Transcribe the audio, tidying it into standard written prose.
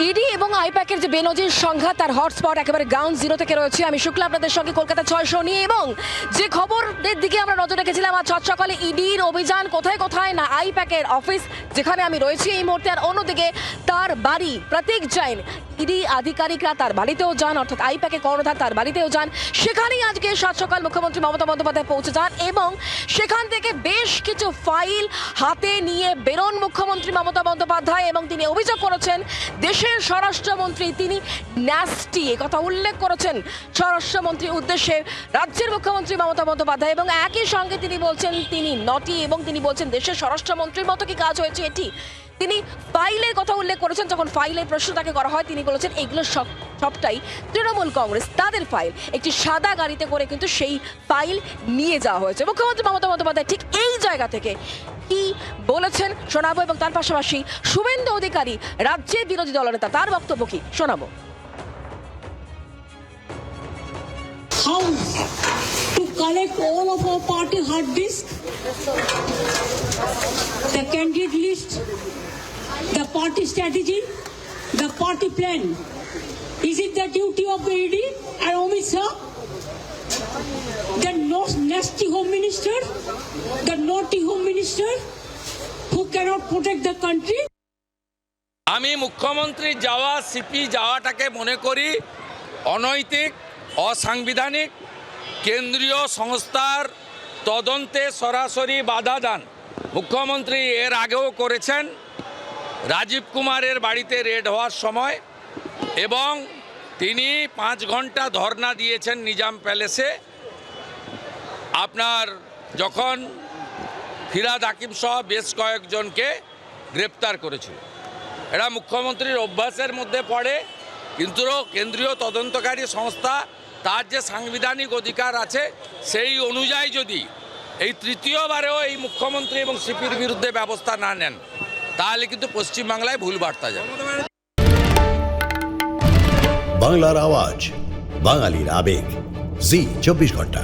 ED এবং আইপ্যাকের যে বেনজির সংঘাত তার হটস্পট একেবারে গ্রাউন্ড জিরো থেকে রয়েছে। আমি শুক্লা আপনাদের সঙ্গে কলকাতা 600 নিয়ে, এবং যে খবরের দিকে আমরা নজর রেখেছিলাম আজ সকালে ইডির অভিযান কোথায় কোথায় না আইপ্যাকের অফিস যেখানে আমি রয়েছি এই মুহূর্তে, আর অন্যদিকে তার বাড়ি প্রতীক জৈন ইডি আধিকারিকরা তার বাড়িতেও যান, অর্থাৎ আইপ্যাকের কর্ণধার তার বাড়িতেও যান। সেখানেই আজকে সকাল মুখ্যমন্ত্রী মমতা বন্দ্যোপাধ্যায় পৌঁছে যান এবং সেখান থেকে বেশ কিছু ফাইল হাতে নিয়ে বেরোন মুখ্যমন্ত্রী মমতা বন্দ্যোপাধ্যায়, এবং তিনি অভিযোগ করেছেন দেশের স্বরাষ্ট্রমন্ত্রী তিনি ন্যাস্টি, কথা উল্লেখ করেছেন স্বরাষ্ট্রমন্ত্রীর উদ্দেশ্যে রাজ্যের মুখ্যমন্ত্রী মমতা বন্দ্যোপাধ্যায়, এবং একই সঙ্গে তিনি বলছেন তিনি নটি, এবং তিনি বলছেন দেশের স্বরাষ্ট্রমন্ত্রীর মতো কি কাজ হয়েছে এটি। তিনি ফাইলের কথা উল্লেখ করেছেন, যখন ফাইলের প্রশ্ন তাকে করা হয় তিনি বলেছেন এগুলো সবটাই তৃণমূল কংগ্রেস তাদের ফাইল, একটি সাদা গাড়িতে করে কিন্তু সেই ফাইল নিয়ে যাওয়া হয়েছে। মুখ্যমন্ত্রী মমতা বন্দ্যোপাধ্যায় ঠিক এই জায়গা থেকে কি বলেছেন শোনাবো, এবং তার পাশাপাশি শুভেন্দু অধিকারী রাজ্যের বিরোধী দলনেতা তার বক্তব্য কি শোনাবো। How to collect all of our party hard disk, the candidate list, the party strategy, the party plan. Is it the duty of the ED and Amit Shah, the nasty home minister, the naughty home minister who cannot protect the country? আমি মুখ্যমন্ত্রী যাওয়া CP যাওয়াটাকে মনে করি অনৈতিক, অসাংবিধানিক, কেন্দ্রীয় সংস্থার তদন্তে সরাসরি বাধা দান মুখ্যমন্ত্রী এর আগেও করেছেন রাজীব কুমারের বাড়িতে রেড হওয়ার সময়, এবং তিনি 5 ঘন্টা ধর্ণা দিয়েছেন নিজাম প্যালেসে আপনার যখন ফিরাদ হাকিম সহ বেশ কয়েকজনকে গ্রেপ্তার করেছিল। এটা মুখ্যমন্ত্রীর অভ্যাসের মধ্যে পড়ে, কিন্তু কেন্দ্রীয় তদন্তকারী সংস্থা তার যে সাংবিধানিক অধিকার আছে সেই অনুযায়ী যদি এই তৃতীয়বারেও এই মুখ্যমন্ত্রী এবং সিপির বিরুদ্ধে ব্যবস্থা না নেন তাহলে কিন্তু পশ্চিমবাংলায় ভুল বার্তা যাবে। বাংলার আওয়াজ, বাঙালির আবেগ, জি 24 ঘন্টা।